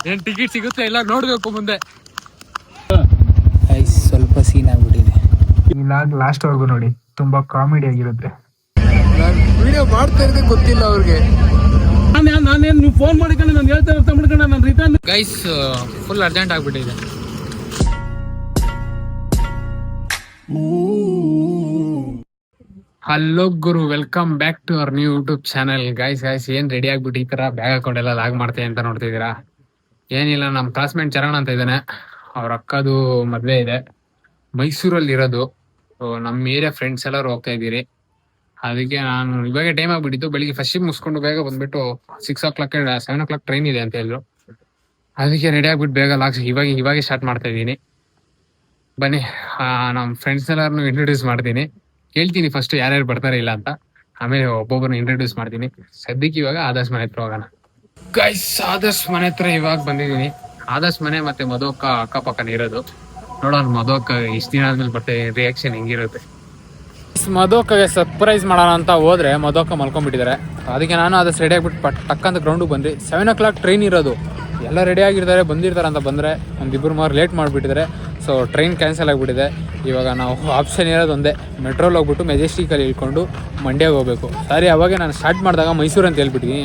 ಏನ್ ಟಿಕೆಟ್ ಸಿಗುತ್ತೆ ಎಲ್ಲ ನೋಡ್ಬೇಕು ಮುಂದೆ. ಸ್ವಲ್ಪ ಸೀನ್ ಆಗ್ಬಿಟ್ಟಿದೆ. ಈ ಲಾಗ್ ಲಾಸ್ಟ್ ವರ್ಗು ನೋಡಿ, ತುಂಬಾ ಕಾಮಿಡಿ ಆಗಿರುತ್ತೆ. ವಿಡಿಯೋ ಮಾಡ್ತಾ ಇರೋದೇ ಗೊತ್ತಿಲ್ಲ ಅವ್ರಿಗೆ. ನಾನೇನು ನೀವು ಫೋನ್ ಮಾಡ್ಕೊಂಡು ನಾನು ಹೇಳ್ತಾ ಇರ್ತಾ ಮಾಡ್ಕೊಂಡು ನಾನು ರಿಟರ್ನ್. ಗೈಸ್ ಫುಲ್ ಅರ್ಜೆಂಟ್ ಆಗ್ಬಿಟ್ಟಿದೆ. ಹಲೋ ಗುರು, welcome back to our new YouTube channel. Guys ಏನ್ ರೆಡಿ ಆಗ್ಬಿಟ್ಟು ಈ ತರ ಬ್ಯಾಗ್ ಹಾಕೊಂಡೆಲ್ಲ ಲಾಗ್ ಮಾಡ್ತೇನೆ ಅಂತ ನೋಡ್ತಿದ್ದೀರಾ. ಏನಿಲ್ಲ, ನಮ್ಮ ಕ್ಲಾಸ್ಮೇಟ್ ಚರಣ್ ಅಂತ ಇದ್ದಾನೆ. ಅವ್ರ ಅಕ್ಕದು ಮದ್ವೆ ಇದೆ, ಮೈಸೂರಲ್ಲಿ ಇರೋದು. ನಮ್ಮ ಏರಿಯಾ ಫ್ರೆಂಡ್ಸ್ ಎಲ್ಲರೂ ಹೋಗ್ತಾ ಇದ್ದೀರಿ. ಅದಕ್ಕೆ ನಾನು ಇವಾಗ ಟೈಮ್ ಆಗ್ಬಿಟ್ಟಿತ್ತು. ಬೆಳಿಗ್ಗೆ ಫಸ್ಟ್ ಮುಗಿಸ್ಕೊಂಡು ಬೇಗ ಬಂದ್ಬಿಟ್ಟು 6 o'clock 7 o'clock ಟ್ರೈನ್ ಇದೆ ಅಂತ ಹೇಳಿದ್ರು. ಅದಕ್ಕೆ ರೆಡಿ ಆಗ್ಬಿಟ್ಟು ಬೇಗ ಲಾಗ್ಸ್ ಇವಾಗ ಸ್ಟಾರ್ಟ್ ಮಾಡ್ತಾ ಇದ್ದೀನಿ. ಬನ್ನಿ, ನಮ್ಮ ಫ್ರೆಂಡ್ಸ್ ಎಲ್ಲರನ್ನು ಇಂಟ್ರೊಡ್ಯೂಸ್ ಮಾಡ್ತೀನಿ. ಹೇಳ್ತೀನಿ ಫಸ್ಟ್ ಯಾರ್ಯಾರು ಬರ್ತಾರೆ ಇಲ್ಲ ಅಂತ, ಆಮೇಲೆ ಒಬ್ಬೊಬ್ಬರನ್ನ ಇಂಟ್ರೊಡ್ಯೂಸ್ ಮಾಡ್ತೀನಿ. ಸದ್ಯಕ್ಕೆ ಇವಾಗ ಆದರ್ಶ್ ಮನೆ ಹತ್ರ ಹೋಗೋಣ. ಗೈಸ್, ಆದರ್ಶ್ ಮನೆ ಹತ್ರ ಇವಾಗ ಬಂದಿದ್ದೀನಿ. ಆದರ್ಶ್ ಮನೆ ಮತ್ತೆ ಮಧುಕ್ಕ ಅಕ್ಕಪಕ್ಕನ ಇರೋದು. ನೋಡೋಣ ಮಧುಕ್ಕ ಇಷ್ಟು ದಿನ ಆದ್ಮೇಲೆ ಬರ್ತೇವೆ, ರಿಯಾಕ್ಷನ್ ಹೆಂಗಿರುತ್ತೆ. ಮಧುಕ್ಕಗೆ ಸರ್ಪ್ರೈಸ್ ಮಾಡೋಣ ಅಂತ ಹೋದ್ರೆ ಮಧುಕ್ಕ ಮಲ್ಕೊಂಡ್ಬಿಟ್ಟಿದ್ದಾರೆ. ಅದಕ್ಕೆ ನಾನು ಆದಷ್ಟು ರೆಡಿ ಆಗಿಬಿಟ್ಟು ಟಕ್ಕಂತ ಗ್ರೌಂಡಿಗೆ ಬಂದ್ರಿ. 7 o'clock ಟ್ರೈನ್ ಇರೋದು. ಎಲ್ಲ ರೆಡಿ ಆಗಿರ್ತಾರೆ, ಬಂದಿರ್ತಾರೆ ಅಂತ ಬಂದರೆ ಒಂದಿಬ್ಬರು ಮಾರು ಲೇಟ್ ಮಾಡಿಬಿಟ್ಟಿದ್ದಾರೆ. ಸೊ ಟ್ರೈನ್ ಕ್ಯಾನ್ಸಲ್ ಆಗಿಬಿಟ್ಟಿದೆ. ಇವಾಗ ನಾವು ಆಪ್ಷನ್ ಇರೋದು ಒಂದೇ, ಮೆಟ್ರೋಲ್ಲಿ ಹೋಗ್ಬಿಟ್ಟು ಮೆಜೆಸ್ಟಿಕಲ್ಲಿ ಇಳ್ಕೊಂಡು ಮಂಡ್ಯಗೆ ಹೋಗಬೇಕು. ಸಾರಿ, ಅವಾಗೆ ನಾನು ಸ್ಟಾರ್ಟ್ ಮಾಡಿದಾಗ ಮೈಸೂರು ಅಂತ ಹೇಳ್ಬಿಟ್ಟಿದ್ದೀನಿ.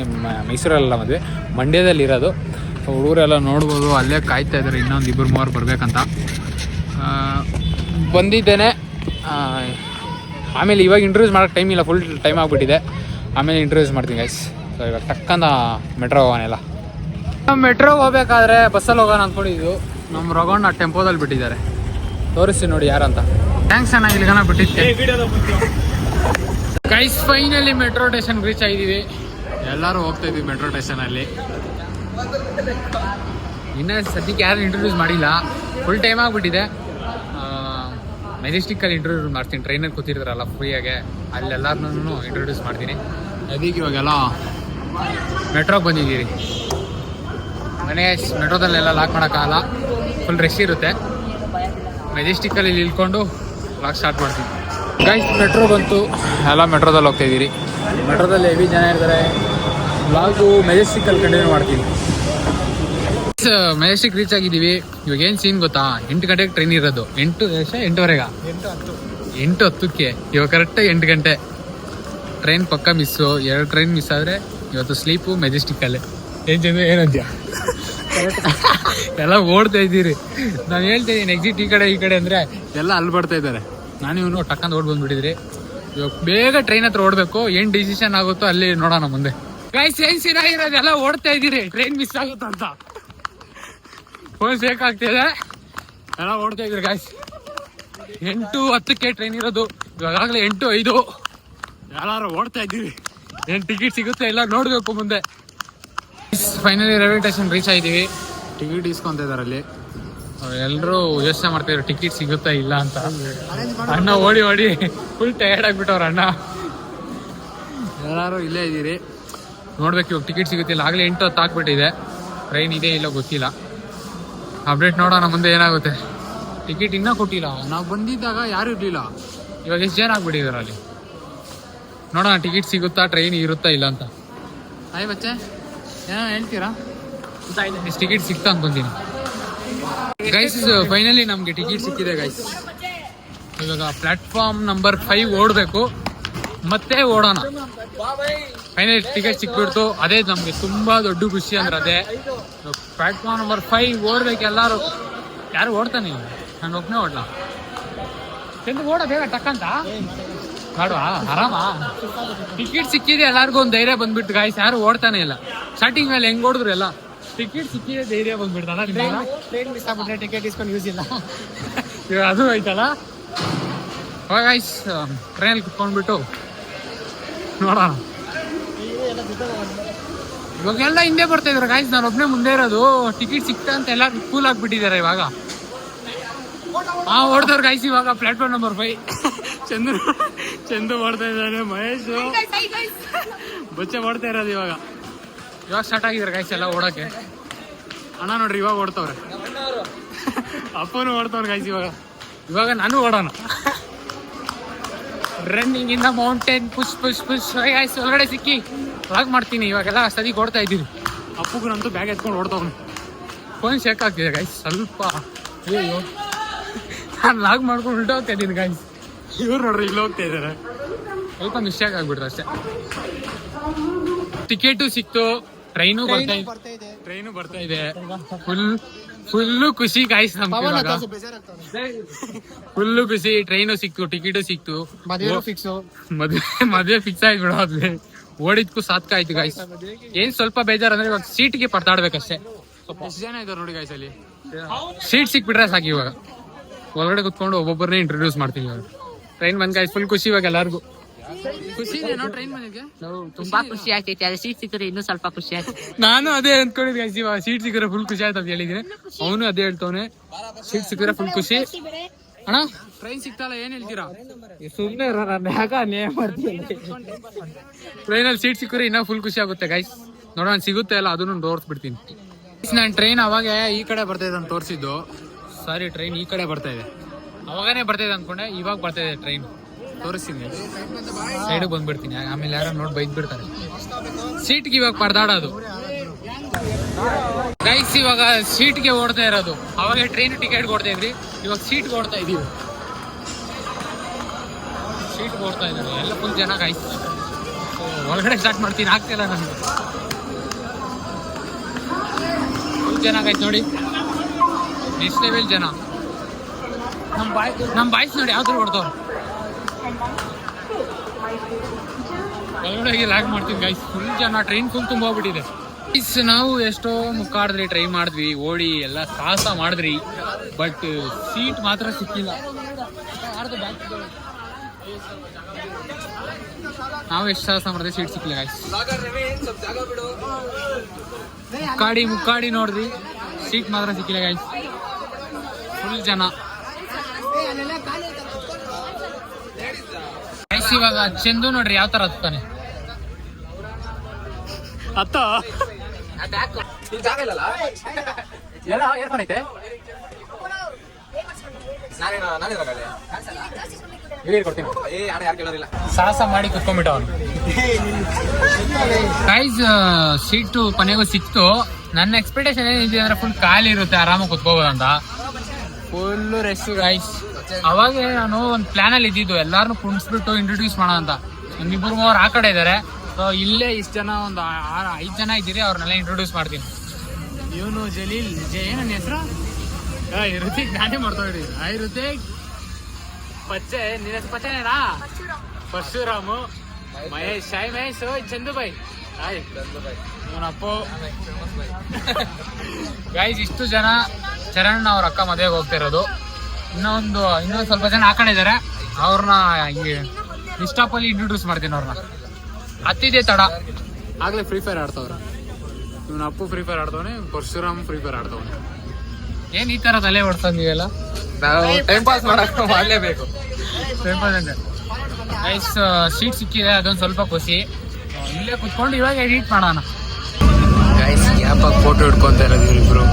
ಮೈಸೂರಲ್ಲ ಮದುವೆ, ಮಂಡ್ಯದಲ್ಲಿ ಇರೋದು. ಹುಡುಗರೆಲ್ಲ ನೋಡ್ಬೋದು, ಅಲ್ಲೇ ಕಾಯ್ತಾ ಇದ್ದಾರೆ ಇನ್ನೊಂದು 2-3 ಬರ್ಬೇಕಂತ. ಬಂದಿದ್ದೇನೆ. ಆಮೇಲೆ ಇವಾಗ ಇಂಟ್ರೊಡ್ಯೂಸ್ ಮಾಡೋಕ್ಕೆ ಟೈಮ್ ಇಲ್ಲ, ಫುಲ್ ಟೈಮ್ ಆಗಿಬಿಟ್ಟಿದೆ. ಆಮೇಲೆ ಇಂಟ್ರೊಡ್ಯೂಸ್ ಮಾಡ್ತೀನಿ ಗೈಸ್. ಸೊ ಇವಾಗ ಟಕ್ಕಂದ ಮೆಟ್ರೋ ಹೋಗೋನೆಲ್ಲ. ಮೆಟ್ರೋಗೆ ಹೋಗ್ಬೇಕಾದ್ರೆ ಬಸ್ಸಲ್ಲಿ ಹೋಗೋಣ ಅಂದ್ಕೊಂಡಿದ್ದು. ನಮ್ಮ ರಘೋಣ್ಣ ಟೆಂಪೋದಲ್ಲಿ ಬಿಟ್ಟಿದ್ದಾರೆ. ತೋರಿಸ್ತೀನಿ ನೋಡಿ ಯಾರಂತ. ಥ್ಯಾಂಕ್ಸ್ ಅಣ್ಣ, ಇಲ್ಲಿಗನ ಬಿಟ್ಟಿದ್ದೆ. Guys finally metro station reach ಆಗಿದ್ದೀವಿ. ಎಲ್ಲರೂ ಹೋಗ್ತಾ ಇದ್ವಿ ಮೆಟ್ರೋ ಸ್ಟೇಷನಲ್ಲಿ. ಇನ್ನು ಸದ್ಯಕ್ಕೆ ಯಾರು ಇಂಟ್ರೊಡ್ಯೂಸ್ ಮಾಡಿಲ್ಲ, ಫುಲ್ ಟೈಮ್ ಆಗಿಬಿಟ್ಟಿದೆ. ಮೆಜೆಸ್ಟಿಕಲ್ಲಿ ಇಂಟ್ರೊಡ್ಯೂಸ್ ಮಾಡ್ತೀನಿ. ಟ್ರೈನಲ್ಲಿ ಕೂತಿರ್ತಾರಲ್ಲ ಫ್ರೀಯಾಗೆ, ಅಲ್ಲೆಲ್ಲರನ್ನೂ ಇಂಟ್ರೊಡ್ಯೂಸ್ ಮಾಡ್ತೀನಿ. ಅದಕ್ಕೆ ಇವಾಗೆಲ್ಲ ಮೆಟ್ರೋಗೆ ಬಂದಿದ್ದೀರಿ. ಮೆಟ್ರೋದಲ್ಲೆಲ್ಲ ಲಾಕ್ ಮಾಡೋಕ್ಕಾಗಲ್ಲ, ಫುಲ್ ರಶ್ ಇರುತ್ತೆ. ಮೆಜೆಸ್ಟಿಕಲ್ಲಿ ಇಳ್ಕೊಂಡು ಲಾಕ್ ಸ್ಟಾರ್ಟ್ ಮಾಡ್ತೀನಿ. ಗೈಸ್ ಮೆಟ್ರೋ ಬಂತು, ಎಲ್ಲ ಮೆಟ್ರೋದಲ್ಲಿ ಹೋಗ್ತಾ ಇದ್ದೀರಿ. ಮೆಟ್ರೋದಲ್ಲಿ ಹೆವಿ ಜನ ಇರ್ತಾರೆ. ಲಾಗು ಮೆಜೆಸ್ಟಿಕಲ್ಲಿ ಕಂಟಿನ್ಯೂ ಮಾಡ್ತೀನಿ. ಮೆಜೆಸ್ಟಿಕ್ ರೀಚ್ ಆಗಿದ್ದೀವಿ. ಇವಾಗ ಏನು ಸೀನ್ ಗೊತ್ತಾ, 8 ಗಂಟೆಗೆ ಟ್ರೈನ್ ಇರೋದು. 8:10 8:10ಕ್ಕೆ. ಇವಾಗ ಕರೆಕ್ಟಾಗಿ 8 ಗಂಟೆ. ಟ್ರೈನ್ ಪಕ್ಕ ಮಿಸ್ಸು. 2 ಟ್ರೈನ್ ಮಿಸ್ ಆದರೆ ಇವತ್ತು ಸ್ಲೀಪು ಮೆಜೆಸ್ಟಿಕಲ್ಲೇ. ಏನು ಚಂದ, ಏನಂತ್ಯ ಎಲ್ಲ ಓಡ್ತಾ ಇದ್ದೀರಿ. ನಾನು ಹೇಳ್ತಾ ಇದ್ದೀನಿ ಎಕ್ಸಿಟ್ ಈ ಕಡೆ ಅಂದರೆ ಎಲ್ಲ ಅಲ್ಲಿ ಬರ್ತಾ ಇದ್ದಾರೆ. ನಾನು ಇವನು ಟಕ್ಕಂತ ಓಡ್ ಬಂದ್ಬಿಟ್ಟಿದ್ರಿ. ಇವಾಗ ಬೇಗ ಟ್ರೈನ್ ಹತ್ರ ಓಡಬೇಕು. ಏನು ಡಿಸಿಷನ್ ಆಗುತ್ತೋ ಅಲ್ಲಿ ನೋಡೋಣ ಮುಂದೆ. ಗೈಸ್ ಏನು ಸೀನ್ ಆಗಿರೋದು, ಎಲ್ಲ ಓಡ್ತಾ ಇದ್ದೀರಿ. ಟ್ರೈನ್ ಮಿಸ್ ಆಗುತ್ತೋ ಅಂತ ಫೋನ್ ಬೇಕಾಗ್ತಿದೆ. ಎಲ್ಲ ಓಡ್ತಾ ಇದ್ರಿ ಗೈಸ್. 8:10ಕ್ಕೆ ಟ್ರೈನ್ ಇರೋದು. ಇವಾಗಲೇ 8:05. ಎಲ್ಲರೂ ಓಡ್ತಾ ಇದ್ದೀವಿ. ಏನು ಟಿಕೆಟ್ ಸಿಗುತ್ತೆ ಎಲ್ಲ ನೋಡಬೇಕು ಮುಂದೆ. ಫೈನಲಿ ರೈಲ್ವೆ ಸ್ಟೇಷನ್ ರೀಚ್ ಆಗಿದ್ದೀವಿ. ಟಿಕೆಟ್ ಇಸ್ಕೊಂತ ಇದ್ದಾರೆ ಅಲ್ಲಿ. ಎಲ್ಲರೂ ಯೋಚನೆ ಮಾಡ್ತಾಯಿದ್ರು ಟಿಕೆಟ್ ಸಿಗುತ್ತಾ ಇಲ್ಲ ಅಂತ. ಅಣ್ಣ ಓಡಿ ಫುಲ್ ಟಯರ್ಡ್ ಆಗಿಬಿಟ್ಟವ್ರ ಅಣ್ಣ. ಎಲ್ಲರೂ ಇಲ್ಲೇ ಇದ್ದೀರಿ, ನೋಡ್ಬೇಕು ಇವಾಗ ಟಿಕೆಟ್ ಸಿಗುತ್ತಿಲ್ಲ. ಆಗಲೇ 8:10 ಆಗ್ಬಿಟ್ಟಿದೆ. ಟ್ರೈನ್ ಇದೆ ಇಲ್ಲ ಗೊತ್ತಿಲ್ಲ. ಅಪ್ಡೇಟ್ ನೋಡೋಣ ಮುಂದೆ ಏನಾಗುತ್ತೆ. ಟಿಕೆಟ್ ಇನ್ನೂ ಕೊಟ್ಟಿಲ್ಲ. ನಾವು ಬಂದಿದ್ದಾಗ ಯಾರು ಇರಲಿಲ್ಲ. ಇವಾಗ ಎಷ್ಟು ಜನ ಆಗ್ಬಿಟ್ಟಿದ್ದಾರೆ ಅಲ್ಲಿ. ನೋಡೋಣ ಟಿಕೆಟ್ ಸಿಗುತ್ತಾ, ಟ್ರೈನ್ ಇರುತ್ತಾ ಇಲ್ಲ ಅಂತ. ಆಯ್ ಬಚ್ಚೆ ಏನೋ ಹೇಳ್ತೀರಾ? ಎಷ್ಟು ಟಿಕೆಟ್ ಸಿಗ್ತಾ ಅನ್ಕೊಂತೀನಿ. ಗೈಸ್ ಫೈನಲಿ ನಮಗೆ ಟಿಕೆಟ್ ಸಿಕ್ಕಿದೆ ಗೈಸ್. ಇವಾಗ ಪ್ಲಾಟ್ಫಾರ್ಮ್ ನಂಬರ್ 5 ಓಡಬೇಕು, ಮತ್ತೆ ಓಡೋಣ. Finally ticket ಸಿಕ್ಬಿಡ್ತು. ಅದೇ ನಮಗೆ ತುಂಬಾ ದೊಡ್ಡ ಖುಷಿ ಅಂದ್ರೆ ಅದೇ. ಪ್ಲಾಟ್ಫಾರ್ಮ್ ನಂಬರ್ 5 ಓಡ್ಬೇಕು ಎಲ್ಲರೂ. ಯಾರು ಓಡ್ತಾನೆ? ನಾನು ಒಬ್ಬನೇ ಓಡ್ಲಾ? ಓಡ ಬೇಗ ಟಕ್ಕಂತ ಮಾಡುವಾ, ಆರಾಮ. ಟಿಕೆಟ್ ಸಿಕ್ಕಿದೆ, ಎಲ್ಲರಿಗೂ ಒಂದು ಧೈರ್ಯ ಬಂದ್ಬಿಟ್ಟು ಗಾಯ್ಸ್. ಯಾರು ಓಡ್ತಾನೆ ಇಲ್ಲ. ಸ್ಟಾರ್ಟಿಂಗ್ ಮೇಲೆ ಹೆಂಗ್ ಓಡಿದ್ರು ಎಲ್ಲ. ಟಿಕೆಟ್ ಸಿಕ್ಕಿದೆ, ಧೈರ್ಯ ಬಂದ್ಬಿಡ್ತಲ್ಲ. ಟ್ರೈನ್ ಮಿಸ್ ಆಗ್ಬಿಟ್ರೆ ಟಿಕೆಟ್ ಇಸ್ಕೊಂಡು ಯೂಸ್ ಇಲ್ಲ. ಇವಾಗ ಅದು ಆಯ್ತಲ್ಲ. ಗಾಯ್ಸ್ ಟ್ರೈನಲ್ಲಿ ಕುತ್ಕೊಂಡ್ಬಿಟ್ಟು ನೋಡೋಣ. ಇವಾಗೆಲ್ಲ ಹಿಂದೆ ಬರ್ತಾ ಇದಾರೆ ಗಾಯ್ಸ್. ನಾನು ಒಬ್ಬನೇ ಮುಂದೆ ಇರೋದು. ಟಿಕೆಟ್ ಸಿಕ್ತಾ ಅಂತ ಎಲ್ಲ ಕೂಲ್ ಆಗಿಬಿಟ್ಟಿದ್ದಾರೆ ಇವಾಗ. ಓಡ್ದವ್ರು ಗಾಯ್ಸ್. ಇವಾಗ ಪ್ಲಾಟ್ಫಾರ್ಮ್ ನಂಬರ್ 5 ಚಂದು ಓಡ್ತಾ ಇದ್ದಾರೆ. ಮಹೇಶ್ ಬಚ್ಚೆ ಓಡ್ತಾ ಇರೋದು ಇವಾಗ ಸ್ಟಾರ್ಟ್ ಆಗಿದ್ದಾರೆ ಗಾಯ್ಸ್ ಎಲ್ಲ ಓಡೋಕ್ಕೆ. ಅಣ್ಣ ನೋಡ್ರಿ ಇವಾಗ ಓಡ್ತವ್ರೆ. ಅಪ್ಪನೂ ಓಡ್ತವ್ರೆ ಗಾಯ್ಸ್. ಇವಾಗ ನಾನು ಓಡೋಣ. Running in the mountain push guys. ಒಳಗಡೆ ಸಿಕ್ಕಿ ಲಾಗ್ ಮಾಡ್ತೀನಿ. ಇವಾಗೆಲ್ಲ ಸದಿಗೆ ಓಡ್ತಾ ಇದ್ದೀವಿ. ಅಪ್ಪಗೂ ನಂತೂ ಬ್ಯಾಗ್ ಎತ್ಕೊಂಡು ಓಡ್ತವ್ನು. ಫೋನ್ ಶೇಕ್ ಆಗ್ತಿದೆ ಗೈಸ್ ಸ್ವಲ್ಪ. ಅಯ್ಯೋ ನಾನು ಲಾಗ್ ಮಾಡ್ಕೊಂಡು ಉಲ್ಟಾ ಹೋಗ್ತಾ ಇದ್ದೀನಿ ಗೈಸ್. ಇವ್ರು ನೋಡ್ರಿ ಇಲ್ಲಿ ಹೋಗ್ತಾ ಇದ್ದಾರೆ. ಸ್ವಲ್ಪ ಮಿಸ್ಟೇಕ್ ಆಗ್ಬಿಟ್ರು ಅಷ್ಟೇ. ಟಿಕೆಟು ಸಿಕ್ತು, ಟ್ರೈನು ಬರ್ತಾ ಇದೆ. ಫುಲ್ಲು ಖುಷಿ ಗಾಯ್ಸ್ ನಮ್ಗೆ ಇವಾಗ. ಫುಲ್ಲು ಖುಷಿ. ಟ್ರೈನು ಸಿಕ್ತು, ಟಿಕೆಟು ಸಿಕ್ತು, ಮದ್ವೆ ಫಿಕ್ಸ್ ಆಯ್ತು ಬಿಡೋದ್ಲಿ. ಓಡಿದ್ಕು ಸಾತ್ಕ ಆಯ್ತು ಗಾಯ್ಸ್. ಏನ್ ಸ್ವಲ್ಪ ಬೇಜಾರ್ ಅಂದ್ರೆ ಇವಾಗ ಸೀಟ್ಗೆ ಪಡ್ತಾಡ್ಬೇಕಷ್ಟೇ. ಎಷ್ಟು ಜನ ಇದಾರೆ ನೋಡಿ ಗಾಯ್ಸ್ ಅಲ್ಲಿ. ಸೀಟ್ ಸಿಕ್ಬಿಟ್ರೆ ಸಾಕು. ಇವಾಗ ಒಳಗಡೆ ಕುತ್ಕೊಂಡು ಒಬ್ಬೊಬ್ಬರನ್ನೇ ಇಂಟ್ರೊಡ್ಯೂಸ್ ಮಾಡ್ತೀವಿ. ಇವಾಗ ಟ್ರೈನ್ ಬಂದ್ ಗಾಯ್ಸ್ ಫುಲ್ ಖುಷಿ ಇವಾಗ ಎಲ್ಲಾರ್ಗು. ಖುಷಿ ಇದೆನೋ ಟ್ರೈನ್ ಬಂದಿಗೆ? ತುಂಬಾ ಖುಷಿ ಆಗ್ತೈತಿ. ಅದೇ ಸೀಟ್ ಸಿಕ್ಕರೆ ಇನ್ನೂ ಸ್ವಲ್ಪ ಖುಷಿ ಆಗ್ತೈತಿ. ನಾನು ಅದೇ ಅಂದ್ಕೊಂಡಿದ್ದೆ ಗೈಸ್. ಇವಾಗ ಸೀಟ್ ಸಿಕ್ಕರೆ ಫುಲ್ ಖುಷಿ ಆಯ್ತು ಅಂತ ಹೇಳಿದ್ರೆ ಅವನು ಅದೇ ಹೇಳ್ತವನೆ. ಸೀಟ್ ಸಿಕ್ಕರೆ ಫುಲ್ ಖುಷಿ. ಅಣ್ಣ ಟ್ರೈನ್ ಸಿಕ್ತಲ್ಲ, ಏನ್ ಹೇಳ್ತೀರಾ? ಸುಮ್ಮನೆ ಟ್ರೈನಲ್ಲಿ ಸೀಟ್ ಸಿಕ್ಕರೆ ಇನ್ನೂ ಫುಲ್ ಖುಷಿ ಆಗುತ್ತೆ ಗೈಸ್. ನೋಡೋಣ ಸಿಗುತ್ತೆ ಅಲ್ಲ, ಅದನ್ನು ತೋರಿಸ್ಬಿಡ್ತೀನಿ. ನಾನು ಟ್ರೈನ್ ಅವಾಗ ಈ ಕಡೆ ಬರ್ತಾ ಇದೆ ಅಂತ ತೋರಿಸಿದ್ದು. ಸಾರಿ, ಟ್ರೈನ್ ಈ ಕಡೆ ಬರ್ತಾ ಇದೆ. ಅವಾಗನೇ ಬರ್ತಾ ಇದೆ ಅನ್ಕೊಂಡೆ, ಇವಾಗ ಬರ್ತಾ ಇದೆ ಟ್ರೈನ್. ತೋರಿಸ್ತೀನಿ, ಸೈಡ್ ಬಂದ್ಬಿಡ್ತೀನಿ. ಆಮೇಲೆ ಯಾರು ನೋಡಿ ಬೈದ್ ಬಿಡ್ತಾರೆ. ಸೀಟ್ಗೆ ಇವಾಗ ಪರದಾಡೋದು ಗೈಸ್. ಇವಾಗ ಸೀಟ್ಗೆ ಓಡ್ತಾ ಇರೋದು. ಅವಾಗ ಟ್ರೈನ್ ಟಿಕೆಟ್ ಕೊಡ್ತಾ ಇದ್ರಿ, ಇವಾಗ ಸೀಟ್ಗೆ ಓಡ್ತಾ ಇದೀವಿ. ಸೀಟ್ ಓಡ್ತಾ ಇದ್ದಾರೆ ಎಲ್ಲ ಫುಲ್ ಜನ ಗೈಸ್. ಒಳಗಡೆ ಸ್ಟಾರ್ಟ್ ಮಾಡ್ತೀನಿ, ಆಗ್ತಿಲ್ಲ ನನಗೆ. ಫುಲ್ ಜನ ಗೈಸ್ ನೋಡಿ, ನೆಕ್ಸ್ಟ್ ಲೆವೆಲ್ ಜನ. ನಮ್ಮ ಬಾಯ್ಸ್ ನೋಡಿ ಯಾವ ಥರ ಓಡ್ತವ್ರು. ಒಳಗಡೆ ಲಾಗ್ ಮಾಡ್ತೀವಿ ಗೈಸ್. ಫುಲ್ ಜನ, ಟ್ರೈನ್ ಫುಲ್ ತುಂಬ ಹೋಗ್ಬಿಟ್ಟಿದೆ ಗೈಸ್. ನಾವು ಎಷ್ಟೋ ಮುಕ್ಕಾಡಿದ್ರಿ, ಟ್ರೈ ಮಾಡಿದ್ವಿ, ಓಡಿ ಎಲ್ಲ ಸಾಹಸ ಮಾಡಿದ್ರಿ, ಬಟ್ ಸೀಟ್ ಮಾತ್ರ ಸಿಕ್ಕಿಲ್ಲ. ನಾವು ಎಷ್ಟು ಸಾಹಸ ಮಾಡಿದ್ವಿ, ಸೀಟ್ ಸಿಕ್ಕಿಲ್ಲ ಗೈಸ್. ಮುಕ್ಕಾಡಿ ನೋಡಿದ್ವಿ, ಸೀಟ್ ಮಾತ್ರ ಸಿಕ್ಕಿಲ್ಲ ಗೈಸ್. ಫುಲ್ ಜನ ಗೈಸ್. ಇವಾಗ ಚಂದು ನೋಡ್ರಿ ಯಾವ ತರ ಹತ್ತಾನೆ. ಸಾಹಸ ಮಾಡಿ ಕುತ್ಕೊಂಡ್ಬಿಟ್ಟ ಅವನು ಗೈಸ್. ಸೀಟು ಕೊನೆಗೂ ಸಿಕ್ತು. ನನ್ನ ಎಕ್ಸ್ಪೆಕ್ಟೇಷನ್ ಏನಿದೆ ಅಂದ್ರೆ ಫುಲ್ ಖಾಲಿ ಇರುತ್ತೆ, ಆರಾಮಾಗಿ ಕುತ್ಕೋಬೋದಂತ. Full rest guys. ಅವಾಗ ನಾನು ಒಂದು ಪ್ಲಾನ್ ಅಲ್ಲಿ ಇದ್ದಿದ್ದು, ಎಲ್ಲಾರನ್ನೂ ಕುಣಿಸ್ಬಿಟ್ಟು ಇಂಟ್ರೊಡ್ಯೂಸ್ ಮಾಡೋಣ ಅಂತ. ಒಂದಿಬ್ಬರು ಮೂವರು ಆ ಕಡೆ ಇದಾರೆ. ಸೊ ಇಲ್ಲೇ ಇಷ್ಟು ಜನ, ಒಂದು 5 ಜನ ಇದ್ದೀರಿ, ಅವ್ರನ್ನೆಲ್ಲ ಇಂಟ್ರೊಡ್ಯೂಸ್ ಮಾಡ್ತೀನಿ. ಇವನು ಜಲೀಲ್, ಏನನ್ನ ಹೆಸರು? ಋತಿಕ್. ನಾನೇ ಮಾಡ್ತಾಯಿದ್ರಿ. ಋತಿಕ್, ಪಚ್ಚೆ, ನಿನ್ನ ಹೆಸರು ಪಚ್ಚೆನೇನಾ? ಪರಶುರಾಮು, ಮಹೇಶ್, ಮಹೇಶ್, ಚಂದು ಬೈ, ಇವನಪ್ಪು ಗೈಸ್. ಇಷ್ಟು ಜನ. ಚರಣ್ ಅವ್ರ ಅಕ್ಕ ಮದುವೆಗೆ ಹೋಗ್ತಾ ಇರೋದು. ಇನ್ನೊಂದು ಸ್ವಲ್ಪ ಜನ ಆ ಕಡೆ ಇದಾರೆ. ಅವ್ರನ್ನ ಇಷ್ಟಪಲ್ಲಿ ಇಂಟ್ರೊಡ್ಯೂಸ್ ಮಾಡ್ತೀನಿ ಅವ್ರನ್ನ. ಹತ್ತಿದೆ ತಡ, ಆಗ್ಲೇ ಫ್ರೀ ಫೈರ್ ಆಡ್ತವ್ರೆ. ಇವನ ಅಪ್ಪು ಫ್ರೀ ಫೈರ್ ಆಡ್ತವನೆ, ಪರಶುರಾಮ್ ಫ್ರೀ ಫೈರ್ ಆಡ್ತವನೆ. ಏನ್ ಈ ತರ ತಲೆ ಓಡ್ತಂದ್ ನೀವೆಲ್ಲ? ಟೈಮ್ ಪಾಸ್ ಮಾಡಲೇಬೇಕು. ಟೈಮ್ ಪಾಸ್ ಅಂದ್ರೆ ಗೈಸ್. ಸೀಟ್ ಸಿಕ್ಕಿದೆ, ಅದೊಂದು ಸ್ವಲ್ಪ ಖುಷಿ. ಇಲ್ಲೇ ಕುತ್ಕೊಂಡು ಇವಾಗ ಎಡಿಟ್ ಮಾಡೋಣ ಗೈಸ್. ಗ್ಯಾಪಾಗಿ ಫೋಟೋ ಹಿಡ್ಕೊಂತ ಇರೋದು ಇವ್ರಿಬ್ರು.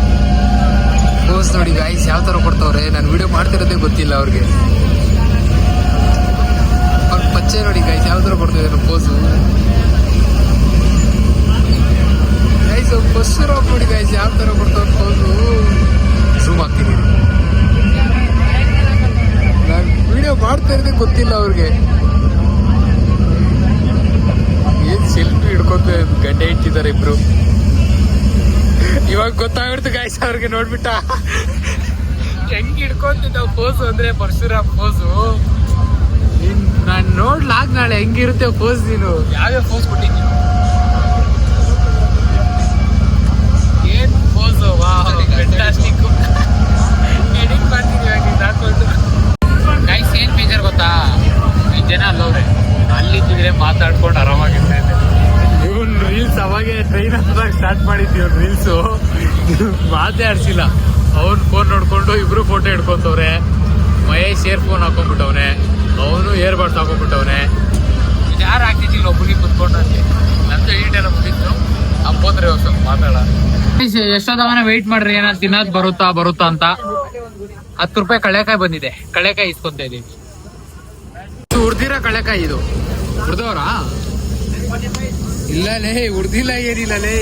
ಪೋಸ್ ನೋಡಿ ಗೈಸ್ ಯಾವ ತರ ಕೊಡ್ತವ್ರೆ. ನಾನು ವಿಡಿಯೋ ಮಾಡ್ತಿರೋದೇ ಗೊತ್ತಿಲ್ಲ ಅವ್ರಿಗೆ. ಅವ್ರ ಪಚ್ಚೆ ನೋಡಿ ಗೈಸ್ ಯಾವ ತರ ಕೊಡ್ತಾ ಇದ್ದಾರೆ ಪೋಸು ಗೈಸ್. ಪರಶುರಾಮ್ ನೋಡಿ ಗೈಸ್ ಯಾವ ತರ ಕೊಡ್ತಾವ್ರ ಪೋಸು. ಝೂಮ್ ಆಗ್ತೀನಿ. ನಾನು ವಿಡಿಯೋ ಮಾಡ್ತಾ ಇರೋದೇ ಗೊತ್ತಿಲ್ಲ ಅವ್ರಿಗೆ. ಏನ್ ಸೆಲ್ಫಿ ಹಿಡ್ಕೊಂತ ಗಡ್ಡೆ ಇಟ್ಟಿದ್ದಾರೆ ಇಬ್ರು. ಇವಾಗ ಗೊತ್ತಾಗ್ಬಿಡ್ತು ಗೈಸ್ ಅವ್ರಿಗೆ ನೋಡ್ಬಿಟ್ಟ ಹೆಂಗ್ ಹಿಡ್ಕೊಂತಿದ್ದ ಪೋಸು ಅಂದ್ರೆ ಪರಶುರಾಮ್ ಪೋಸು. ನಾನ್ ನೋಡ್ಲಾಗ್ ನಾಳೆ ಹೆಂಗಿರುತ್ತೆ ಪೋಸ್. ನೀನು ಯಾವ್ಯಾವ ಪೋಸ್ ಕೊಟ್ಟಿದ್ದೀನಿ? ಏನ್ ಪೋಸು, ಫ್ಯಾಂಟಾಸ್ಟಿಕ್. ಎಡಿಟ್ ಮಾಡ್ತೀನಿ ಇವಾಗ ಹಾಕೊಂಡು ಗೈಸ್. ಏನ್ ಬೇಜಾರ್ ಗೊತ್ತಾ, 5 ಜನ ಅಲ್ಲವ್ರೆ. ಅಲ್ಲಿದ್ದಿದ್ರೆ ಮಾತಾಡ್ಕೊಂಡು ಆರಾಮಾಗಿರ್ತಾ ಇದ್ದೆ. ಇವನ್ ರೀಲ್ಸ್ ಅವಾಗೆ ಟ್ರೈನ್ ಹತ್ತದಾಗ ಸ್ಟಾರ್ಟ್ ಮಾಡಿದ್ವಿ. ಇವ್ನ ರೀಲ್ಸು ಮಾತೇ ಆಡ್ಸಿಲ್ಲ. ಅವ್ನ್ ಫೋನ್ ನೋಡ್ಕೊಂಡು ಇಬ್ರು ಫೋಟೋ ಹಿಡ್ಕೊಂತವ್ರೆ. ಮಹೇಶ್ ಏರ್ ಫೋನ್ ಹಾಕೊಂಡ್ಬಿಟ್ಟವ್ನೆ, ಅವನು ಏರ್ ಬಡ್ಸ್ ಹಾಕೊಂಡ್ಬಿಟ್ಟವ್ನೆ. ಇದು ಯಾರು ಹಾಕ್ತಿದ್ದಿಲ್ಲ, ಒಬ್ಬನಿಗೆ ಕುತ್ಕೊಂಡು ಅಲ್ಲಿ. ನಂದು ಎಡಿಟ್ ಎಲ್ಲ ಮುಗಿತ್ತು. ಅಪ್ಪಂದ್ರೆ ಒಂದು ಸ್ವಲ್ಪ ಮಾತಾಡ. ಎಷ್ಟೊತ್ತವನ ವೆಯ್ಟ್ ಮಾಡ್ರಿ, ಏನಾದ್ರು ತಿನ್ನೋದು ಬರುತ್ತಾ ಅಂತ. 10 ರೂಪಾಯಿ ಕಳೆಕಾಯಿ ಬಂದಿದೆ, ಕಳೆಕಾಯಿ ಇಸ್ಕೊಂತ ಇದೀವಿ. ಹುಡ್ದಿರೋ ಕಳೆಕಾಯಿ ಇದು. ಹುಡ್ದವ್ರಾ? ಇಲ್ಲ ಲೇ, ಹುಡ್ದಿಲ್ಲ, ಏನಿಲ್ಲ ಲೇ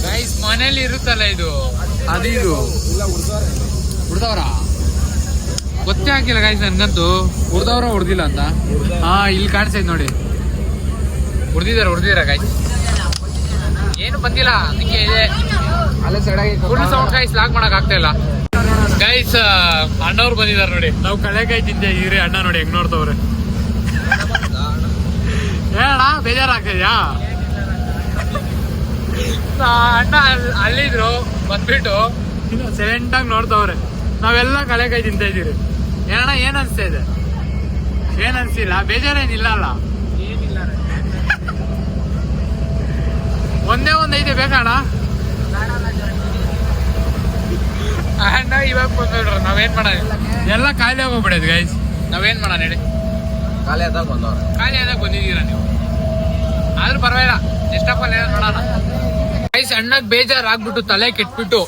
ಗೈಸ್. ಮನೇಲಿ ಇರುತ್ತಲ್ಲ ಇದು, ಅದು ಹುಡ್ದವ್ರ ಗೊತ್ತೇ ಆಗಿಲ್ಲ ಗಾಯ್ಸ್ ನನ್ಗಂತೂ ಹುಡ್ದವ್ರ ಹೊಡ್ದಿಲ್ಲ ಅಂತ. ಹಾ ಇಲ್ಲಿ ಕಾಣಿಸ್ತೈತೆ ನೋಡಿ, ಹೊಡ್ದಿದಾರ ಗಾಯ್ಸ್, ಏನು ಬಂದಿಲ್ಲ ಅದಕ್ಕೆ ಇದೆ ಫುಲ್ ಸೌಂಡ್ ಗಾಯ್ಸ್ ಲಾಕ್ ಮಾಡಕ್ ಆಗ್ತಾ ಇಲ್ಲ ಗೈಸ್. ಅಣ್ಣವ್ರು ಬಂದಿದ್ದಾರೆ ನೋಡಿ, ನಾವು ಕಳೆಕಾಯಿ ತಿಂತ ಇದ್ರಿ, ಅಣ್ಣ ನೋಡಿ ಹೆಂಗ್ ನೋಡ್ತವ್ರೆ. ಹೇಳ ಬೇಜಾರಾಗ್ತಿದ್ಯಾ? ಅಣ್ಣ ಅಲ್ಲಿದ್ರು ಬಂದ್ಬಿಟ್ಟು ಸೈಲೆಂಟ್ ಆಗಿ ನೋಡ್ತವ್ರೆ, ನಾವೆಲ್ಲ ಕಳೆಕಾಯಿ ತಿಂತ ಇದೀವಿ. ಏನಣ್ಣ ಏನ್ ಅನ್ಸ್ತಾ ಇದೆ? ಏನ್ ಅನ್ಸಿಲ್ಲ? ಬೇಜಾರೇನಿಲ್ಲ ಅಲ್ಲ? ಒಂದೇ ಐತೆ ಬೇಕಣ್ಣ? ಅಣ್ಣ ಇವಾಗ ಬಂದ್ಬಿಡ್ರ, ನಾವೇನ್ ಮಾಡೋಣ? ಎಲ್ಲ ಖಾಲಿ ಆಗೋಗ್ಬಿಡೋದು ಗೈಸ್, ನಾವೇನ್ ಮಾಡೋಣ ಹೇಳಿ? ಖಾಲಿ ಆದಾಗ ಬಂದಿದ್ದೀರಾ ನೀವು, ಆದ್ರೂ ಪರವಾಗಿಲ್ಲ, ಎಷ್ಟಪ್ಪ ನೋಡೋಣ ಗೈಸ್. ಅಣ್ಣಗ್ ಬೇಜಾರಾಗ್ಬಿಟ್ಟು ತಲೆ ಕೆಟ್ಬಿಟ್ಟು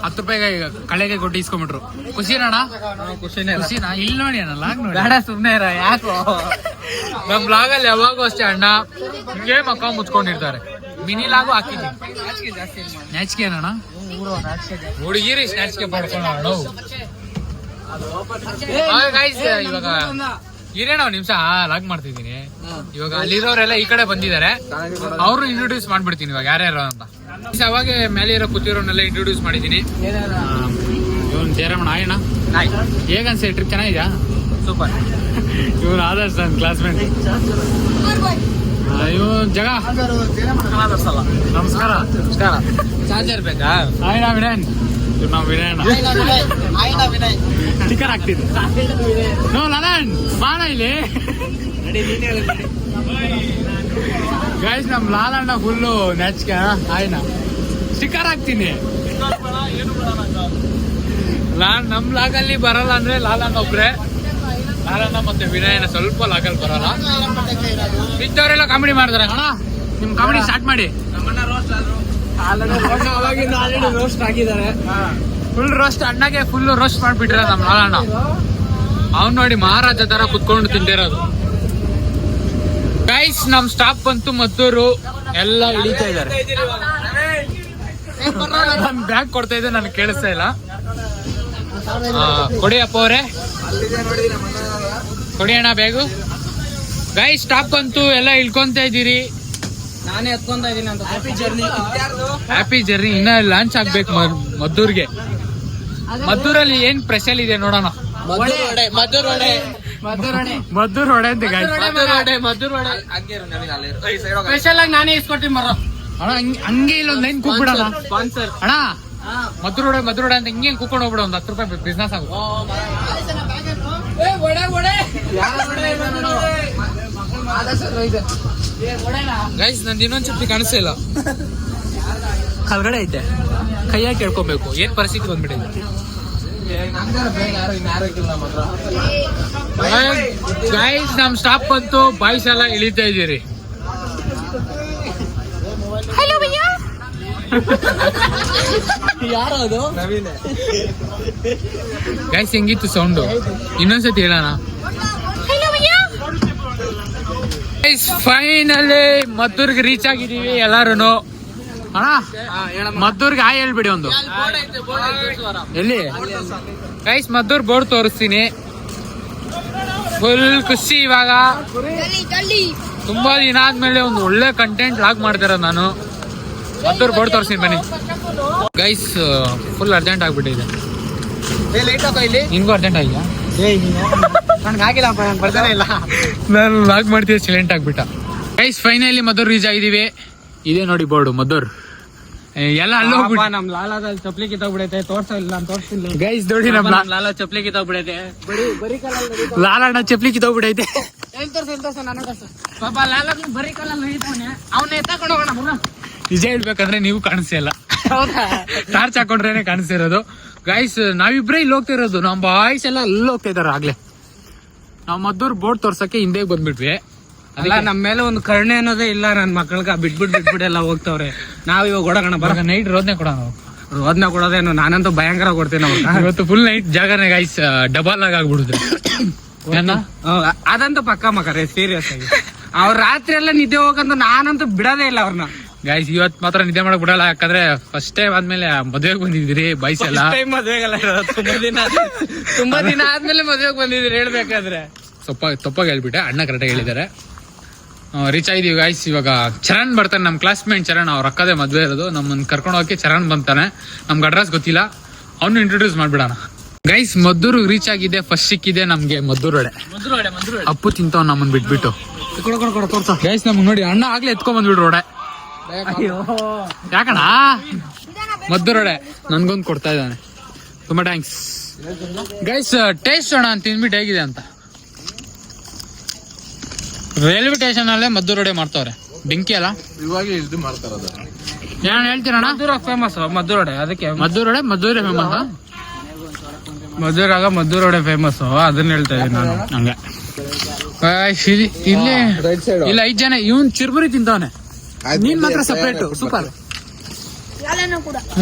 10 ರೂಪಾಯಿಗೆ ಕಳೆಗೆ ಕೊಟ್ಟು ಇಸ್ಕೊಂಡ್ಬಿಟ್ರು. ಖುಷಿನಣ್ಣ? ಖುಷಿನಾ? ಇಲ್ಲಿ ನೋಡಿ ಅಣ್ಣ ಲಾಗ್ ನೋಡಿ, ಬೇಡ ಸುಮ್ನೆ ಯಾಕೆ. ನಮ್ ಲಾಗ್ ಅಲ್ಲಿ ಯಾವಾಗೂ ಅಷ್ಟೇ ಅಣ್ಣ ಹಿಂಗೇ ಮಕ್ಕ ಮುಚ್ಕೊಂಡಿರ್ತಾರೆ. ಮಿನಿ ಲಾಗು ಹಾಕಿದ್ವಿ. ನಾಚಿಕೆ ಏನಣ್ಣ? ಹುಡುಗಿರಿ ನಾಚಿಕೆ ಪಡ್ಕೊಳ್ಳೋಣ ಗೈಸ್. ಇವಾಗ ಇರೇಣ ಒಂದ್ ನಿಮಿಷ ಲಾಗ್ ಮಾಡ್ತಿದ್ದೀನಿ. ಇವಾಗ ಅಲ್ಲಿರೋರೆಲ್ಲ ಈ ಕಡೆ ಬಂದಿದ್ದಾರೆ, ಅವ್ರು ಇಂಟ್ರೊಡ್ಯೂಸ್ ಮಾಡ್ಬಿಡ್ತೀನಿ ಇವಾಗ ಯಾರ್ಯಾರು ಅಂತ. ಅವಾಗ ಮೇಲೆ ಇರೋ ಕೂತಿರೋನೆಲ್ಲ ಇಂಟ್ರೊಡ್ಯೂಸ್ ಮಾಡಿದ್ದೀನಿ. ಇವನ್ ಜಯರಾಮಣ್ಣ ಆಯಣ್ಣ, ಹೇಗನ್ಸ ಟ್ರಿಪ್ ಚೆನ್ನಾಗಿದ್ಯಾ? ಸೂಪರ್. ಇವನು ಆದರ್ಶ್ ನನ್ನ ಕ್ಲಾಸ್ಮೇಟ್. ಇವನ್ ಜಗ ನಮಸ್ಕಾರ. ಚಾರ್ಜರ್ ಬೇಕಾ? ಆಯ್ನಾ ವಿನಯನ್, ನಾವು ವಿನಯಣ್ಣ ಸ್ಟಿಕರ್ ಹಾಕ್ತಿದ್ವಿ. ನೋ ಲಲನ್ ಮಾಡ ಇಲ್ಲಿ ಗೈಸ್. ನಮ್ ಲಾಲಣ್ಣ ಫುಲ್ಲು ನೆಚ್ಕ ಆಯ್ನ ಸ್ಟಿಕರ್ ಹಾಕ್ತೀನಿ. ನಮ್ ಲಾಗಲ್ಲಿ ಬರಲ್ಲ ಅಂದ್ರೆ ಲಾಲಣ್ಣ ಒಬ್ರೆ, ಲಾಲಣ್ಣ ಮತ್ತೆ ವಿನಯನ ಸ್ವಲ್ಪ ಲಾಗಲ್ಲಿ ಬರಲ್ಲ. ಮಿಕ್ಕವರೆಲ್ಲ ಕಾಮಿಡಿ ಮಾಡ್ತಾರೆ. ಅಣ್ಣ ನಿಮ್ ಕಾಮಿಡಿ ಸ್ಟಾರ್ಟ್ ಮಾಡಿ. ರೋಸ್ಟ್ ಆಗಿದ್ದಾರೆ, ಫುಲ್ ರೋಸ್ಟ್. ಅಣ್ಣಗೆ ಫುಲ್ ರೋಸ್ಟ್ ಮಾಡ್ಬಿಟ್ರೆ ನಮ್ ಲಾಲಣ್ಣ. ಅವ್ನ್ ನೋಡಿ ಮಹಾರಾಜ ತರ ಕುತ್ಕೊಂಡು ತಿಂದಿರೋದು ಗೈಸ್. ನಮ್ ಸ್ಟಾಪ್ ಬಂತು ಮದ್ದೂರು, ಎಲ್ಲ ಇಳಿತಾ ಇದಾರೆ. ನನ್ ಬ್ಯಾಗ್ ಕೊಡ್ತಾ ಇದ್ದೆ, ನನ್ಗೆ ಕೇಳಿಸ್ತಾ ಇಲ್ಲ. ಕೊಡಿ ಅಪ್ಪ ಅವ್ರೆ, ಕೊಡಿ ಅಣ್ಣ ಬ್ಯಾಗು. ಗೈಸ್ ಸ್ಟಾಪ್ ಬಂತು, ಎಲ್ಲ ಇಳ್ಕೊಂತ ಇದೀರಿ. ನಾನೇ ಎತ್ಕೊಂತ ಇದೀನಿ ಅಂತ. Happy journey. ಇನ್ನ ಲಾಂಚ್ ಆಗ್ಬೇಕು ಮದ್ದೂರ್ಗೆ. ಮದ್ದೂರಲ್ಲಿ ಏನ್ ಸ್ಪೆಷಲ್ ಇದೆ ನೋಡೋಣ. ಮದ್ದೂರ್ ವಡೆ ಅಂತ ಗೈಸ್. ಸ್ಪೆಷಲ್ ಆಗಿ ನಾನೇ ಇಸ್ಕೊಡ್ತೀನಿ ಮರ ಅಣ್ಣ. ಹಂಗೆ ಇಲ್ಲೊಂದ್ ಲೈನ್ ಕೂಗ್ಬಿಡಲ್ಲ ಸ್ಪಾನ್ಸರ್ ಅಣ್ಣ. ಮದ್ದೂರ್ ವಡೆ ಅಂತ ಹಿಂಗೆ ಕೂತ್ಕೊಂಡು ಹೋಗ್ಬಿಡ. ಒಂದ್ 10 ರೂಪಾಯಿ ಬಿಸ್ನೆಸ್ ಆಗುತ್ತೆ ಗೈಸ್. ನಂದು ಇನ್ನೊಂದ್ ಚಪ್ಪಲಿ ಕಾಣಿಸ್ತಾ ಇಲ್ಲ, ಕೆಳಗಡೆ ಐತೆ. ಕೈಯಾಗಿ ಕೇಳ್ಕೊಬೇಕು. ಏನ್ ಪರಿಸ್ಥಿತಿ ಬಂದ್ಬಿಟ್ಟಿದೆ ಗೈಸ್. ನಮ್ ಸ್ಟಾಪ್ ಬಂತು, ಬಾಯ್ಸ್ ಎಲ್ಲ ಇಳಿತಾ ಇದೀರಿ. ಯಾರದು? ಗೈಸ್ ಹೆಂಗಿತ್ತು ಸೌಂಡು? ಇನ್ನೊಂದ್ಸತಿ ಹೇಳೋಣ. ಗೈಸ್ ಫೈನಲಿ ಮದ್ದೂರ್ಗೆ ರೀಚ್ ಆಗಿದೀವಿ ಎಲ್ಲಾರು. ಅಣ್ಣ ಮದ್ದೂರ್ಗೆ ಆಯ್ ಹೇಳ್ಬಿಡಿ ಒಂದು. ಎಲ್ಲಿ ಗೈಸ್? ಮದ್ದೂರ್ ಬೋರ್ಡ್ ತೋರಿಸ್ತೀನಿ. ಫುಲ್ ಖುಷಿ ಇವಾಗ. ತುಂಬಾ ದಿನ ಆದ್ಮೇಲೆ ಒಂದು ಒಳ್ಳೆ ಕಂಟೆಂಟ್ ಲಾಗ್ ಮಾಡ್ತಾರ ನಾನು. ಮದ್ದೂರ್ ಬೋರ್ಡ್ ತೋರಿಸ್ತೀನಿ ಬನ್ನಿ ಗೈಸ್. ಫುಲ್ ಅರ್ಜೆಂಟ್ ಆಗ್ಬಿಟ್ಟಿದೆ. ನಿನ್ಗೂ ಅರ್ಜೆಂಟ್ ಆಗಿಲ್ಲ? ನಾನು ಲಾಗ್ ಮಾಡ್ತೀವಿ, ಸೈಲೆಂಟ್ ಆಗ್ಬಿಟ್ಟ ಗೈಸ್. ಫೈನಲಿ ಮದ್ದೂರ್ ರೀಚ್ ಆಗಿದೀವಿ. ಇದೇ ನೋಡಿ ಬೋರ್ಡು ಮದ್ದೂರ್. ಎಲ್ಲ ಅಲ್ಲೋಗ್ಬಿಟ್ಟು ನಮ್ ಲಾಲಾದಲ್ಲಿ ಚಪ್ಲಿ ಕಿತ್ತೋಗ್ಬಿಡೈತೆ. ತೋರ್ಸಿಲ್ಲ, ನಾನು ತೋರ್ಸಿಲ್ಲ ಗೈಸ್. ನೋಡಿ ನಮ್ ಲಾಲಾ ಚಪ್ಲಿ ಕಿತ್ತೋಗ್ಬಿಡೈತೆ. ಬರೀ ಕಾಲಲ್ಲಿ ಲಾಲಣ್ಣ ಚಪ್ಲಿ ಕಿತ್ತೋಗ್ಬಿಟ್ಟೈತೆ. ಪಾಪ ಲಾಲಾ ಬರೀ ಕಾಲಲ್ಲಿ ಹಿಡಿತಾನೆ. ಅವನ್ನ ಎತ್ತಕೊಂಡು ಹೋಗೋಣ. ನಿಜ ಹೇಳ್ಬೇಕಂದ್ರೆ ನೀವು ಕಾಣಿಸ್ತಿಲ್ಲ, ಟಾರ್ಚ್ ಹಾಕೊಂಡ್ರೇನೆ ಕಾಣಿಸ್ತಿರೋದು ಗೈಸ್. ನಾವಿಬ್ರೇ ಇಲ್ಲಿ ಹೋಗ್ತಾ ಇರೋದು, ನಮ್ ಬಾಯ್ಸ್ ಎಲ್ಲ ಅಲ್ಲಿ ಹೋಗ್ತಾ ಇದಾರೆ ಆಗ್ಲೇ. ನಾವ್ ಮದ್ದೂರ್ ಬೋರ್ಡ್ ತೋರ್ಸಕ್ಕೆ ಹಿಂದೆ ಬಂದ್ಬಿಟ್ವಿ. ಅಲ್ಲ ನಮ್ ಮೇಲೆ ಒಂದು ಕರುಣೆ ಅನ್ನೋದೇ ಇಲ್ಲ. ನನ್ ಮಕ್ಕಳಿಗೆ ಬಿಟ್ಬಿಟ್ಟೆಲ್ಲ ಹೋಗ್ತಾವ್ರೆ. ನಾವ್ ಇವಾಗ ಓಡೋಣ ಬರ. ನೈಟ್ ರೋದ್ನೆ ಕೊಡೋಣ. ರೋದ್ನ ಕೊಡೋದೇನು, ನಾನಂತೂ ಭಯಂಕರ ಕೊಡ್ತೀನಿ. ಇವತ್ತು ಫುಲ್ ನೈಟ್ ಜಾಗನೇ ಗೈಸ್. ಡಬಲ್ ಆಗಿ ಆಗ್ಬಿಡುತ್ತೆ. ಅದಂತೂ ಪಕ್ಕ ಮಕ್ಕರೇ, ಸೀರಿಯಸ್ ಆಗಿ. ಅವ್ರ ರಾತ್ರಿ ಎಲ್ಲ ನಿದ್ದೆ ಹೋಗಂತ ನಾನಂತೂ ಬಿಡೋದೇ ಇಲ್ಲ ಅವ್ರನ್ನ. ಗೈಸ್ ಇವತ್ ಮಾತ್ರ ನಿದ್ದೆ ಮಾಡಕ್ ಬಿಡಲ್ಲ, ಯಾಕಂದ್ರೆ ಫಸ್ಟ್ ಟೈಮ್ ಆದ್ಮೇಲೆ ಮದ್ವೆಗ್ ಬಂದಿದ್ರಿ ಬಾಯ್ಸ್ ಎಲ್ಲ. ಮದ್ವೆಗಲ್ಲ, ತುಂಬಾ ದಿನ ಆದ್ಮೇಲೆ ಮದ್ವೆಗ್ ಬಂದಿದ್ರಿ ಹೇಳ್ಬೇಕಾದ್ರೆ. ತಪ್ಪಾಗಿ ಹೇಳ್ಬಿಟ್ಟೆ, ಅಣ್ಣ ಕರೆಕ್ಟಾಗಿ ಹೇಳಿದ್ದಾರೆ. ರೀಚ್ ಆಗಿದೀವಿ ಗಾಯ್ಸ್. ಇವಾಗ ಚರಣ್ ಬರ್ತಾನೆ, ನಮ್ ಕ್ಲಾಸ್ಮೇಟ್ ಚರಣ್, ಅವ್ರ ಅಕ್ಕದೇ ಮದ್ವೆ ಇರೋದು. ನಮ್ಮನ್ನ ಕರ್ಕೊಂಡು ಹೋಗಕ್ಕೆ ಚರಣ್ ಬಂತಾನೆ. ನಮ್ಗೆ ಅಡ್ರೆಸ್ ಗೊತ್ತಿಲ್ಲ, ಅವ್ನು ಇಂಟ್ರೊಡ್ಯೂಸ್ ಮಾಡ್ಬಿಡೋಣ. ಗೈಸ್ ಮದ್ದೂರು ರೀಚ್ ಆಗಿದೆ. ಫಸ್ಟ್ ಸಿಕ್ಕಿದೆ ನಮ್ಗೆ ಮದ್ದೂರು ವಡೆ. ಅಪ್ಪು ತಿಂತಾವ್ ನಮ್ಮನ್ ಬಿಟ್ಬಿಟ್ಟು. ಗೈಸ್ ನಮ್ಗೆ ನೋಡಿ ಅಣ್ಣ ಆಗ್ಲೇ ಎತ್ಕೊಂಡ್ ಬಂದ್ಬಿಟ್ರು ವಡೆ. ಯಾಕಣ್ಣ ಮದ್ದೂರು ವಡೆ ನನ್ಗೊಂದು ಕೊಡ್ತಾ ಇದ್ದಾನೆ, ತುಂಬಾ ಥ್ಯಾಂಕ್ಸ್. ಗೈಸ್ ಟೇಸ್ಟ್ ಅಣ್ಣ ಅಂತ ತಿಂದ್ಬಿಟ್ಟು ಹೇಗಿದೆ ಅಂತ. ರೈಲ್ವೆ ಸ್ಟೇಷನ್ ಅಲ್ಲೇ ಮದ್ದೂರು ವಡೆ ಮಾಡ್ತಾವ್ರೆ, ಬೆಂಕಿ ಅಲ್ಲ ಇವಾಗ ಇದು ಮಾಡ್ತಾರದ. ಏನ್ ಹೇಳ್ತೀರಣ್ಣ? ಫೇಮಸ್ ಮದ್ದೂರು ವಡೆ, ಅದಕ್ಕೆ ಮದ್ದೂರು ವಡೆ ಮದ್ದೂರೇ ಫೇಮಸ್. ಮದ್ದೂರಾಗ ಮದ್ದೂರು ವಡೆ ಫೇಮಸ್, ಅದನ್ನ ಹೇಳ್ತಾ ಇದ್ದೀನಿ ನಾನು. ಹಂಗೆ ಇಲ್ಲಿ ಇಲ್ಲ 5 ಜನ. ಇವನ್ ಚಿರ್ಬುರಿ ತಿಂತಾವನೆ, ನೀನ್ ಮಾತ್ರ ಸಪ್ರೇಟ್. ಸೂಪರ್.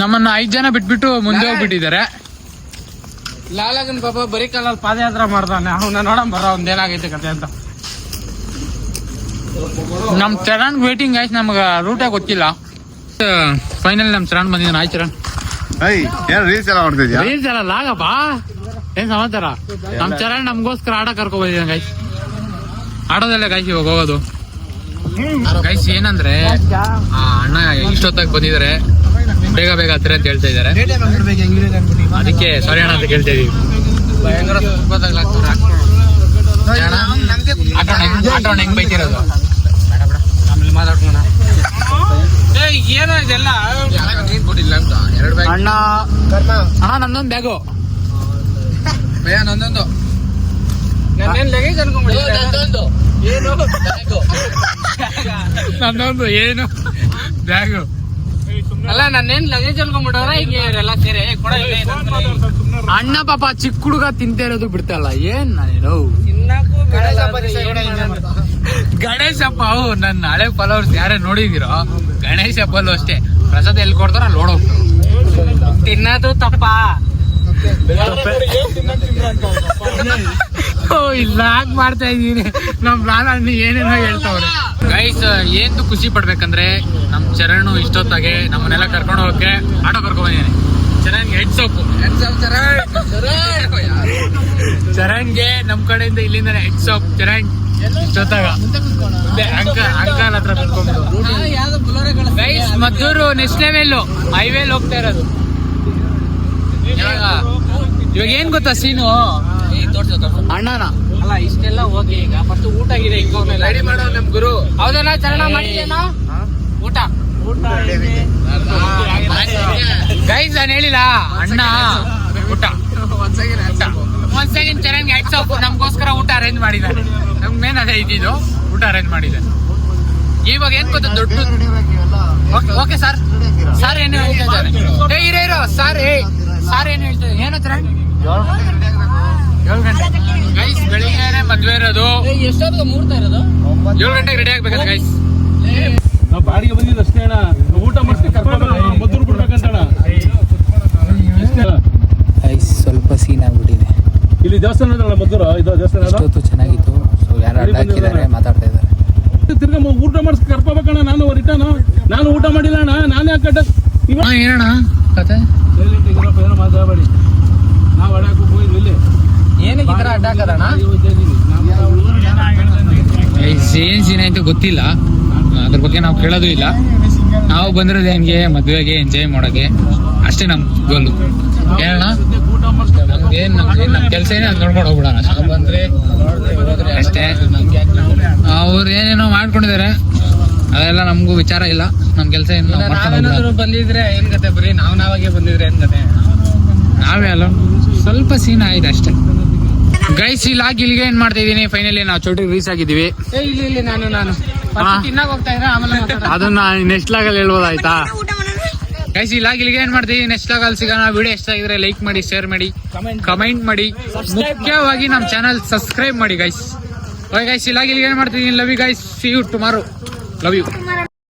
ನಮ್ಮನ್ನ 5 ಜನ ಬಿಟ್ಬಿಟ್ಟು ಮುಂದೆ ಹೋಗ್ಬಿಟ್ಟಿದ್ದಾರೆ. ಲಾಲಾಗನ್ ಪಾಪ ಬರೀ ಕಾಲಲ್ಲಿ ಪಾದಯಾತ್ರೆ ಮಾಡ್ತಾನೆ, ಅವನ ನೋಡಮ್ ಬರೋ ಒಂದೇನಾಗೈತೆ ಕತೆ ಅಂತ. ನಮ್ ಚರಣ್ ವೇಟಿಂಗ್ ಆಯ್ತು, ನಮ್ಗ ರೂಟೇ ಗೊತ್ತಿಲ್ಲ. ಫೈನಲ್ ನಮ್ ಚರಣ್ ಬಂದಿದ್ದಾನೆ. ಆಯ್ತು ಚರಣ್, ಏನ್ ರೀಲ್ಸ್ ಎಲ್ಲ ಮಾಡ್ತಿದ್ಯಾ? ರೀಲ್ಸ್ ಎಲ್ಲ ಲಾಗಪ್ಪ, ಏನ್ ಸಮಾಚಾರ? ನಮ್ ಚರಣ್ ನಮ್ಗೋಸ್ಕರ ಆಟ ಕರ್ಕೊ ಬಂದಿದ್ದಾನೆ ಗೈಸ್. ಆಟೋದಲ್ಲೇ ಗೈಸ್ ಇವಾಗ ಹೋಗೋದು. ಗೈಸ್ ಏನಂದ್ರೆ ಅಣ್ಣ ಇಷ್ಟೊತ್ತಾಗಿ ಬಂದಿದ್ದಾರೆ, ಬೇಗ ಬೇಗ ಹತ್ತಿರ ಅಂತ ಹೇಳ್ತಾ ಇದಾರೆ. ಅದಕ್ಕೆ ಸಾರಿ ಅಣ್ಣ ಅಂತ ಕೇಳ್ತಾ ಇದೀವಿ. ಭಯಂಕರ ಆಟೋ ಹೆಂಗ್ ಬೈತಿರೋದು ಆಮೇಲೆ ಮಾತಾಡ್ಕೋಣ. ಏನೋ ಇದೆಲ್ಲ ಅಣ್ಣ. ಅಣ್ಣ ನಂದೊಂದು ಬ್ಯಾಗು, ನಂದೊಂದು ನನ್ನೇನ್ ಲಗೇಜ್ ಅನ್ಕೊಂಡ್ಬಿಟ್ಟಿದ್ದೆ. ನಂದೊಂದು ಏನು ಬ್ಯಾಗು ಅಲ್ಲ, ನನ್ನೇನ್ ಲಗೇಜ್ ಅನ್ಕೊಂಡ್ಬಿಟ್ಟವ್ರ ಈಗ ಎಲ್ಲ ಸೇರಿ ಕೊಡ. ಅಣ್ಣ ಪಾಪ ಚಿಕ್ಕ ಹುಡುಗ ತಿಂತಾ ಇರೋದು ಬಿಡ್ತಲ್ಲ, ಏನ್ ನಾನೇನು ಗಣೇಶ ಹಬ್ಬ. ಅವು ನನ್ನ ಹಳೆ ಫಾಲೋವರ್ಸ್ ಯಾರೇ ನೋಡಿದಿರೋ, ಗಣೇಶ ಹಬ್ಬಲ್ಲೂ ಅಷ್ಟೇ ಪ್ರಸಾದ ಎಲ್ಲಿ ಕೊಡ್ತಾರ ಅಲ್ಲಿ ಓಡೋಗ್ತಾರೆ. ತಿನ್ನೋದು ತಪ್ಪ ಇಲ್ಲ ಮಾಡ್ತಾ ಇದೀನಿ. ನಮ್ ಲಾಲಣ್ಣ ಏನೇನೋ ಹೇಳ್ತಾವ್ರೆ. ಗೈಸ್ ಏನು ಖುಷಿ ಪಡ್ಬೇಕಂದ್ರೆ ನಮ್ ಚರಣ್ ಇಷ್ಟೊತ್ತಾಗೆ ನಮ್ಮನ್ನೆಲ್ಲ ಕರ್ಕೊಂಡು ಹೋಗಕ್ಕೆ ಆಟೋ ಕರ್ಕೊಂಡ್ ಬಂದಿದ್ದೀನಿ. ಚರಣ್ಗೆ ಹೆಡ್ ಸೋಪು, ಚರಣ್ಗೆ ನಮ್ ಕಡೆಯಿಂದ ಇಲ್ಲಿಂದ ಹೆಡ್ ಸೋಪ್. ಚರಣ್ ಇಷ್ಟೊತ್ತಾಗ ಅಂಕಲ್ ಹತ್ರ ಕರ್ಕೊಂಡು ಗೈಸ್ ಮದ್ದೂರು ನೆಕ್ಸ್ಟ್ ಲೆವೆಲ್ ಹೈವೇಲ್ ಹೋಗ್ತಾ ಇರೋದು. ಇವಾಗ ಏನ್ ಗೊತ್ತಾ ಸೀನು, ಅಣ್ಣನ ಅಲ್ಲ ಇಷ್ಟೆಲ್ಲ ಹೋಗಿ ಈಗ ಫಸ್ಟ್ ಊಟ ಆಗಿದೆ, ಈಗ ರೆಡಿ ಮಾಡೋ ನಮ್ ಗುರು. ಹೌದಲ್ಲ ಚರಣ ಮಾಡಿದ್ದೇನಾ ಊಟ? ಗೈಸ್ ನಾನು ಹೇಳಿಲ್ಲ ಅಣ್ಣ ಊಟ. ಒಂದ್ ಸೆಕೆಂಡ್ ಚರಣ್ಗೆ ಹೆಡ್ ಸೋಪ್ ನಮ್ಗೋಸ್ಕರ ಊಟ ಅರೇಂಜ್ ಮಾಡಿದ್ದಾರೆ. ನಮ್ಗೆ ಮೇನ್ ಅದೇ ಇದ್ದಿದ್ದು, ಊಟ ಅರೇಂಜ್ ಮಾಡಿದ್ದಾರೆ. ಇವಾಗ ಏನ್ ಗೊತ್ತಾ ದೊಡ್ಡ. ಓಕೆ ಸರ್, ಸರ್ ಏನು ಹೇಳ್ತಾ ಇದ್ದಾರೆ? ಇರೋ ಸರ್ ಸರ್ ಏನು ಹೇಳ್ತಾರೆ? ಏನೋ ಚರಣ್ 7 ಗಂಟೆ ಗೈಸ್, ಬೆಳಿಗ್ಗೆನೆ ಮದ್ವೆ ಇರೋದು. ಎಷ್ಟೊತ್ತಿಗೆ ಮುಹೂರ್ತ ಇರೋದು? 7 ಗಂಟೆಗೆ ರೆಡಿ ಆಗ್ಬೇಕಂತ ಗೈಸ್. ನಾವು ಬಾಡಿಗೆ ಬಂದಿದ್ದು ಅಷ್ಟೇ ಅಣ್ಣ, ಊಟ ಮಾಡಿಸಿ ಮದ್ದೂರು ಬಿಡ್ಬೇಕಂತಣ್ಣ. ಸ್ವಲ್ಪ ಸೀನ್ ಆಗ್ಬಿಟ್ಟಿದೆ. ಇಲ್ಲಿ ದೇವಸ್ಥಾನ ಇದಲ್ಲ ಮದ್ದೂರು, ಇದು ದೇವಸ್ಥಾನ ಇಷ್ಟೊತ್ತು ಚೆನ್ನಾಗಿತ್ತು. ಸೊ ಯಾರು ಅಡ್ಡ ಹಾಕಿದ್ದಾರೆ, ಮಾತಾಡ್ತಾ ಇದ್ದಾರೆ. ತಿರ್ಗಾ ಊಟ ಮಾಡಿಸಿ ಕರ್ಕೋಬೇಕಣ್ಣ. ನಾನು ಊಟ ಮಾಡಿಲ್ಲ ಅಣ್ಣ, ನಾನೇ ಯಾಕೆ ಏನಣ್ಣ ಕತೆ? ಏನೋ ಮಾತಾಡಬೇಡಿ. ನಾವು ಅಡ್ಡಾಕ ಹೋಗಿದ್ವಿ ಇಲ್ಲಿ. ಏನಕ್ಕೆ ಈ ತರ ಅಡ್ಡ ಹಾಕದಣ್ಣ? ಏನ್ ಸೀನ್ ಆಯ್ತು ಗೊತ್ತಿಲ್ಲ, ಅದ್ರ ಬಗ್ಗೆ ನಾವು ಕೇಳೋದು ಇಲ್ಲ. ನಾವು ಬಂದಿರೋದು ಹೆಂಗೆ ಮದ್ವೆಗೆ ಎಂಜಾಯ್ ಮಾಡೋಕೆ ಅಷ್ಟೇ ನಮ್ ಗೋಲು. ಏನಣ್ಣ ನಮ್ಗೇನ್ ನಮ್ ಕೆಲಸ ಏನೇ ಅದ್ ನೋಡ್ಕೊಂಡು ಹೋಗ್ಬಿಡೋಣ ಬಂದ್ರೆ ಅಷ್ಟೇ. ಅವ್ರು ಏನೇನೋ ಮಾಡ್ಕೊಂಡಿದ್ದಾರೆ, ಅದೆಲ್ಲ ನಮ್ಗೂ ವಿಚಾರ ಇಲ್ಲ. ನಮ್ ಕೆಲಸ ನಾವೇನಾದ್ರು ಬಂದಿದ್ರೆ ಏನ್ ಕತೆ, ಬರೀ ನಾವಾಗೆ ಬಂದಿದ್ರೆ ಏನ್ ಕತೆ? ನಾವೇ ಅಲ್ಲ, ಸ್ವಲ್ಪ ಸೀನ್ ಆಯ್ತು ಅಷ್ಟೇ. ಗೈಸ್ ಇಲ್ಲ ಇಲ್ಲಿಗೆ ಏನ್ ಮಾಡ್ತಾ ಇದೀನಿ, ಫೈನಲಿ ನಾವು ಚೋಟಿಗೆ ರೀಚ್ ಆಗಿದೀವಿ. ಇಲ್ಲಿ ನಾನು ತಿನ್ನಾಗ ಹೋಗ್ತಾ ಇದ್ರೆ ಆಮೇಲೆ ಅದನ್ನ ನೆಕ್ಸ್ಟ್ ಲಾಗಲ್ಲಿ ಹೇಳ್ಬೋದಾಯ್ತಾ? ಗೈಸ್ ಇಲ್ಲ ಇಲ್ಲಿಗೆ ಏನ್ ಮಾಡ್ತೀವಿ, ನೆಕ್ಸ್ಟ್ ಲಾಗಲ್ಲಿ ಸಿಗೋಣ. ವಿಡಿಯೋ ಇಷ್ಟ ಆಗಿದ್ರೆ ಲೈಕ್ ಮಾಡಿ, ಶೇರ್ ಮಾಡಿ, ಕಮೆಂಟ್ ಮಾಡಿ, ಮುಖ್ಯವಾಗಿ ನಮ್ಮ ಚಾನಲ್ ಸಬ್ಸ್ಕ್ರೈಬ್ ಮಾಡಿ ಗೈಸ್. ಓಕೆ ಗೈಸ್ ಇಲ್ಲ ಇಲ್ಲಿಗೆ ಏನ್ ಮಾಡ್ತೀವಿ. Love you guys, see you tomorrow. Love you.